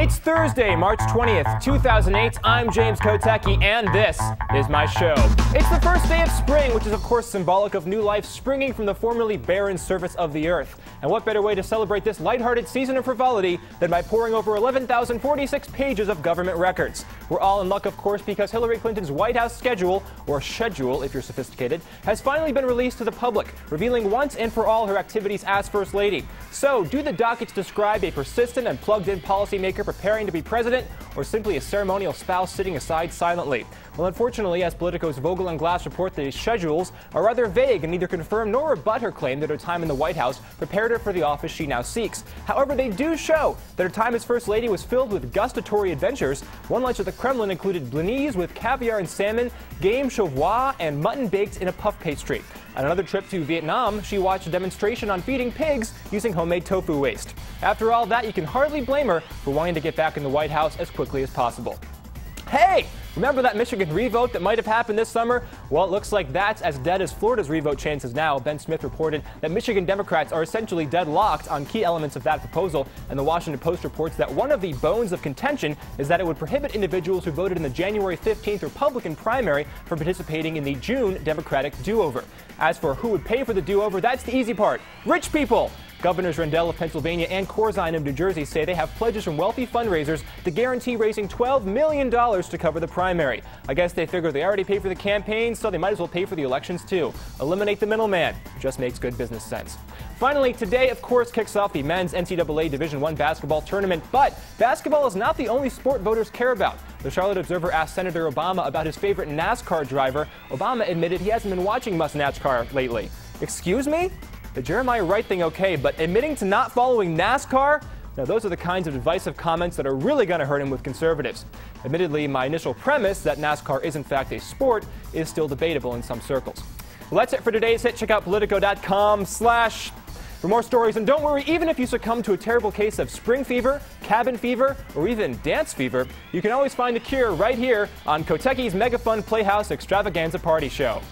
It's Thursday, March 20th, 2008. I'm James Kotecki, and this is my show. It's the first day of spring, which is of course symbolic of new life springing from the formerly barren surface of the earth. And what better way to celebrate this lighthearted season of frivolity than by pouring over 11,046 pages of government records. We're all in luck, of course, because Hillary Clinton's White House schedule, or schedule if you're sophisticated, has finally been released to the public, revealing once and for all her activities as First Lady. So, do the dockets describe a persistent and plugged-in policymaker preparing to be president, or simply a ceremonial spouse sitting aside silently? Well, unfortunately, as Politico's Vogel and Glass report, the schedules are rather vague and neither confirm nor rebut her claim that her time in the White House prepared her for the office she now seeks. However, they do show that her time as First Lady was filled with gustatory adventures. One lunch at the Kremlin included blinis with caviar and salmon, game chauvois, and mutton baked in a puff pastry. On another trip to Vietnam, she watched a demonstration on feeding pigs using homemade tofu waste. After all that, you can hardly blame her for wanting to get back in the White House as quickly as possible. Hey! Remember that Michigan revote that might have happened this summer? Well, it looks like that's as dead as Florida's revote chances now. Ben Smith reported that Michigan Democrats are essentially deadlocked on key elements of that proposal, and the Washington Post reports that one of the bones of contention is that it would prohibit individuals who voted in the January 15th Republican primary from participating in the June Democratic do-over. As for who would pay for the do-over, that's the easy part. Rich people! Governors Rendell of Pennsylvania and Corzine of New Jersey say they have pledges from wealthy fundraisers to guarantee raising $12 million to cover the primary. I guess they figure they already pay for the campaign, so they might as well pay for the elections too. Eliminate the middleman. Just makes good business sense. Finally, today, of course, kicks off the men's NCAA Division I basketball tournament, but basketball is not the only sport voters care about. The Charlotte Observer asked Senator Obama about his favorite NASCAR driver. Obama admitted he hasn't been watching much NASCAR lately. Excuse me? The Jeremiah Wright thing, okay, but admitting to not following NASCAR? Now, those are the kinds of divisive comments that are really going to hurt him with conservatives. Admittedly, my initial premise that NASCAR is in fact a sport is still debatable in some circles. Well, that's it for today's hit. Check out Politico.com/ for more stories. And don't worry, even if you succumb to a terrible case of spring fever, cabin fever, or even dance fever, you can always find a cure right here on Kotecki's Mega Fun Playhouse Extravaganza Party Show.